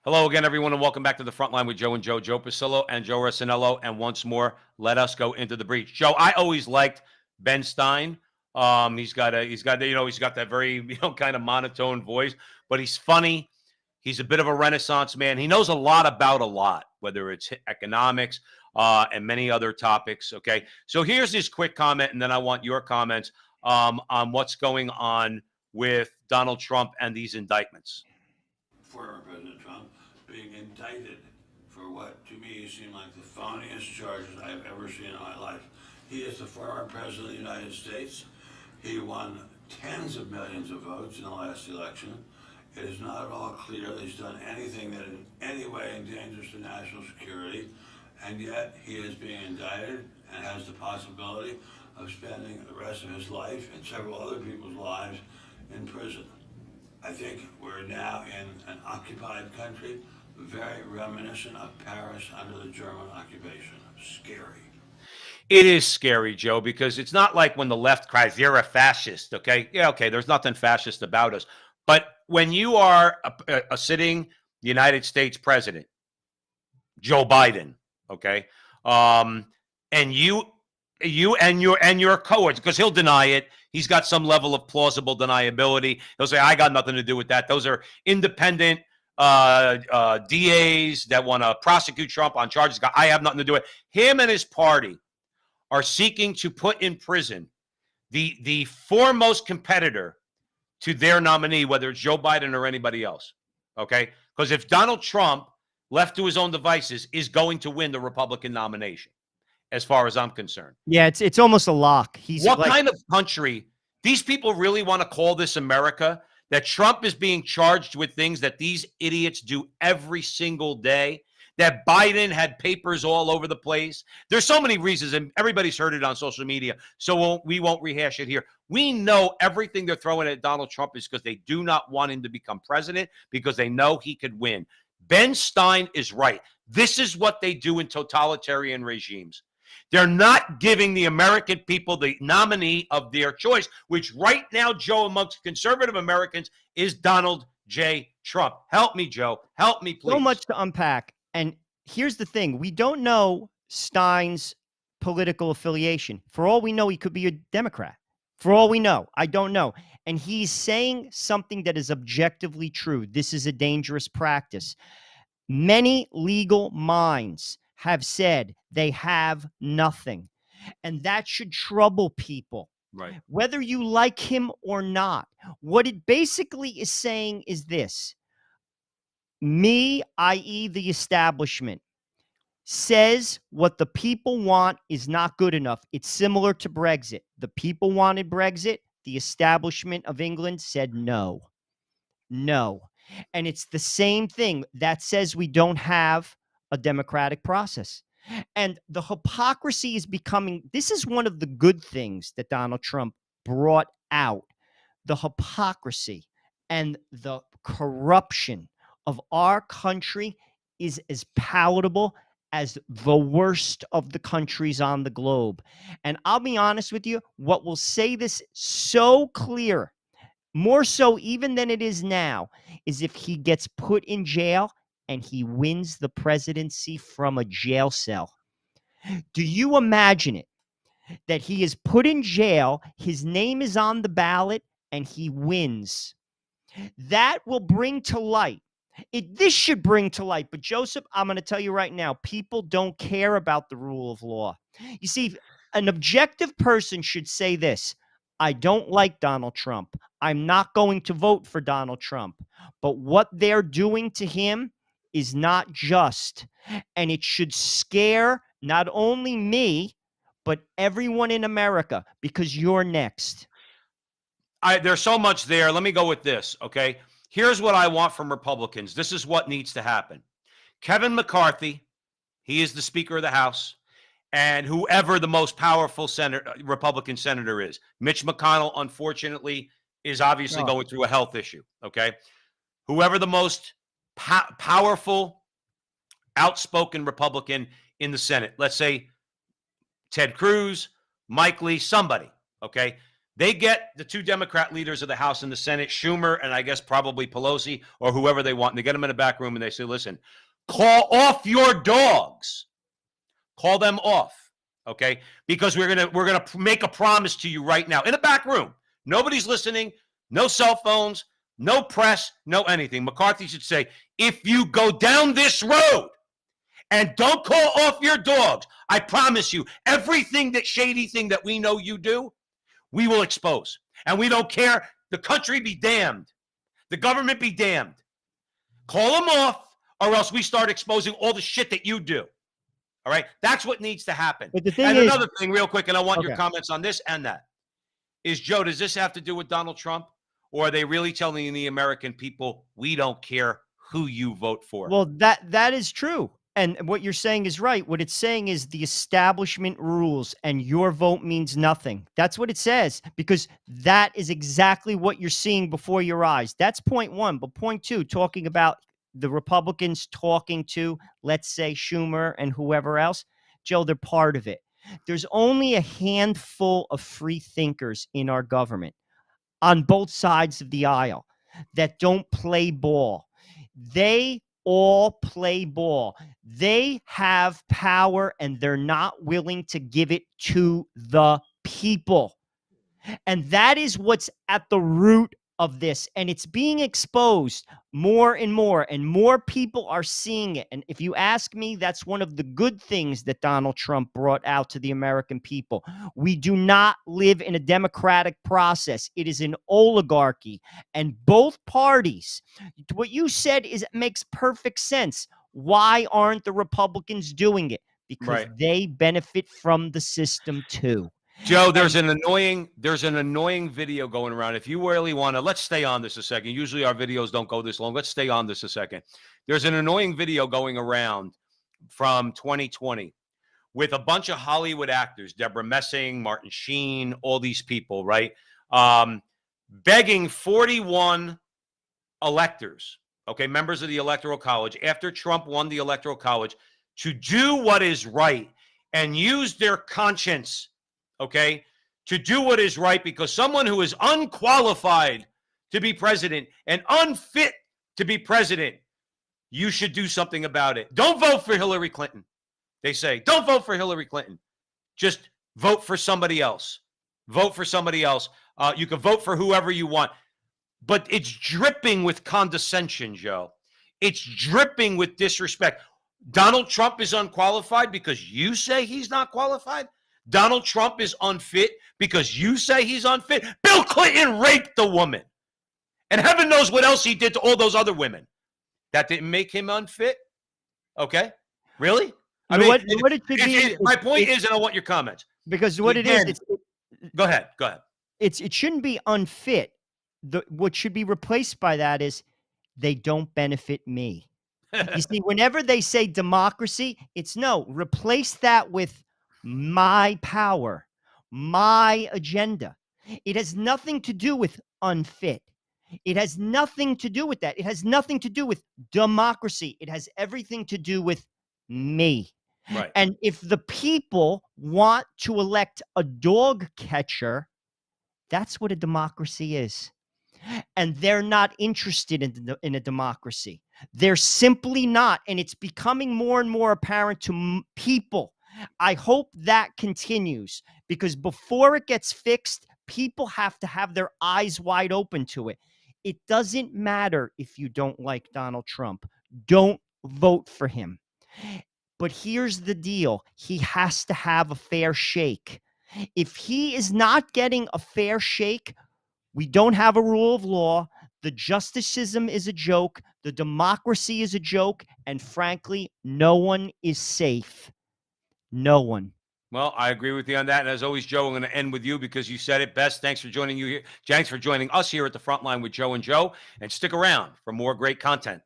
Hello again, everyone, and welcome back to the front line with Joe and Joe, Joe Pasillo and Joe Rossinello. And once more, let us go into the breach. Joe, I always liked Ben Stein. He's got that very kind of monotone voice, but he's funny. He's a bit of a Renaissance man. He knows a lot about a lot, whether it's economics and many other topics. Okay, so here's his quick comment, and then I want your comments on what's going on with Donald Trump and these indictments. Former President Trump being indicted for what to me seem like the phoniest charges I have ever seen in my life. He is the former President of the United States. He won tens of millions of votes in the last election. It is not at all clear that he's done anything that in any way endangers the national security, and yet he is being indicted and has the possibility of spending the rest of his life and several other people's lives in prison. I think we're now in an occupied country, very reminiscent of Paris under the German occupation. Scary. It is scary, Joe, because it's not like when the left cries, "You're a fascist." Okay, yeah, okay. There's nothing fascist about us, but when you are a sitting United States president, Joe Biden, okay, and your cohorts, because he'll deny it. He's got some level of plausible deniability. He'll say, "I got nothing to do with that." Those are independent DAs that want to prosecute Trump on charges. I have nothing to do with it. Him and his party are seeking to put in prison the foremost competitor to their nominee, whether it's Joe Biden or anybody else. Okay, because if Donald Trump, left to his own devices, is going to win the Republican nomination, as far as I'm concerned. Yeah, it's almost a lock. He's What like, kind of country? These people really want to call this America? That Trump is being charged with things that these idiots do every single day? That Biden had papers all over the place? There's so many reasons, and everybody's heard it on social media, so we won't rehash it here. We know everything they're throwing at Donald Trump is because they do not want him to become president, because they know he could win. Ben Stein is right. This is what they do in totalitarian regimes. They're not giving the American people the nominee of their choice, which right now, Joe, amongst conservative Americans, is Donald J. Trump. Help me, Joe. Help me, please. so much to unpack. And here's the thing. We don't know Stein's political affiliation. For all we know, he could be a Democrat. For all we know, I don't know. And he's saying something that is objectively true. This is a dangerous practice. Many legal minds have said they have nothing. And that should trouble people, Right. whether you like him or not. What it basically is saying is this: me, i.e., the establishment, says what the people want is not good enough. It's similar to Brexit. The people wanted Brexit. The establishment of England said no. No. And it's the same thing that says we don't have a democratic process. And the hypocrisy is becoming, this is one of the good things that Donald Trump brought out: the hypocrisy and the corruption of our country is as palatable as the worst of the countries on the globe. And I'll be honest with you, what will say this so clear, more so even than it is now, is if he gets put in jail and he wins the presidency from a jail cell. Do you imagine it? That he is put in jail, his name is on the ballot, and he wins. That will bring to light. This should bring to light. But Joseph, I'm going to tell you right now, people don't care about the rule of law. You see, an objective person should say this: I don't like Donald Trump. I'm not going to vote for Donald Trump. But what they're doing to him is not just. And it should scare not only me, but everyone in America, because you're next. There's so much there. Let me go with this, okay? Here's what I want from Republicans. This is what needs to happen. Kevin McCarthy, he is the Speaker of the House, and whoever the most powerful Republican senator is. Mitch McConnell, unfortunately, is obviously going through a health issue, okay? Whoever the most powerful, outspoken Republican in the Senate, let's say Ted Cruz, Mike Lee, somebody, okay? They get the two Democrat leaders of the House and the Senate, Schumer and I guess probably Pelosi or whoever they want. And they get them in a back room and they say, listen, call off your dogs. Call them off. Okay? Because we're gonna make a promise to you right now in a back room. Nobody's listening, no cell phones, no press, no anything. McCarthy should say, if you go down this road and don't call off your dogs, I promise you, everything that shady thing that we know you do, we will expose. And we don't care. The country be damned. The government be damned. Call them off or else we start exposing all the shit that you do. All right? That's what needs to happen. But the thing and is, another thing real quick, and I want your okay. comments on this and that, is, Joe, does this have to do with Donald Trump? Or are they really telling the American people, we don't care who you vote for? Well, that is true. And what you're saying is right. What it's saying is the establishment rules and your vote means nothing. That's what it says, because that is exactly what you're seeing before your eyes. That's point one. But point two, talking about the Republicans talking to, let's say, Schumer and whoever else, Joe, they're part of it. There's only a handful of free thinkers in our government on both sides of the aisle that don't play ball. They all play ball. They have power and they're not willing to give it to the people. And that is what's at the root of this. And it's being exposed more and more people are seeing it. And if you ask me, that's one of the good things that Donald Trump brought out to the American people. We do not live in a democratic process. It is an oligarchy. And both parties, what you said makes perfect sense. Why aren't the Republicans doing it? Because they benefit from the system too. Joe, there's an annoying video going around. If you really want to, let's stay on this a second. Usually our videos don't go this long. Let's stay on this a second. There's an annoying video going around from 2020 with a bunch of Hollywood actors, Deborah Messing, Martin Sheen, all these people, right? Begging 41 electors, okay, members of the Electoral College, after Trump won the Electoral College, to do what is right and use their conscience, okay, to do what is right, because someone who is unqualified to be president and unfit to be president, you should do something about it. Don't vote for Hillary Clinton. They say, don't vote for Hillary Clinton. Just vote for somebody else. Vote for somebody else. You can vote for whoever you want. But it's dripping with condescension, Joe. It's dripping with disrespect. Donald Trump is unqualified because you say he's not qualified? Donald Trump is unfit because you say he's unfit? Bill Clinton raped the woman. And heaven knows what else he did to all those other women. That didn't make him unfit? Okay? Really? I mean, what it should be, my point is, and I want your comments. Because what Again, it is, go ahead. it shouldn't be unfit. What should be replaced by that is they don't benefit me. You see, whenever they say democracy, it's no, replace that with my power, my agenda. It has nothing to do with unfit. It has nothing to do with that. It has nothing to do with democracy. It has everything to do with me. Right. And if the people want to elect a dog catcher, that's what a democracy is. And they're not interested in a democracy. They're simply not. And it's becoming more and more apparent to people. I hope that continues, because before it gets fixed, people have to have their eyes wide open to it. It doesn't matter if you don't like Donald Trump. Don't vote for him. But here's the deal. He has to have a fair shake. If he is not getting a fair shake, we don't have a rule of law. The justice system is a joke. The democracy is a joke. And frankly, no one is safe. No one. Well, I agree with you on that. And as always, Joe, I'm going to end with you because you said it best. Thanks for joining you here. Thanks for joining us here at the front line with Joe and Joe. And stick around for more great content.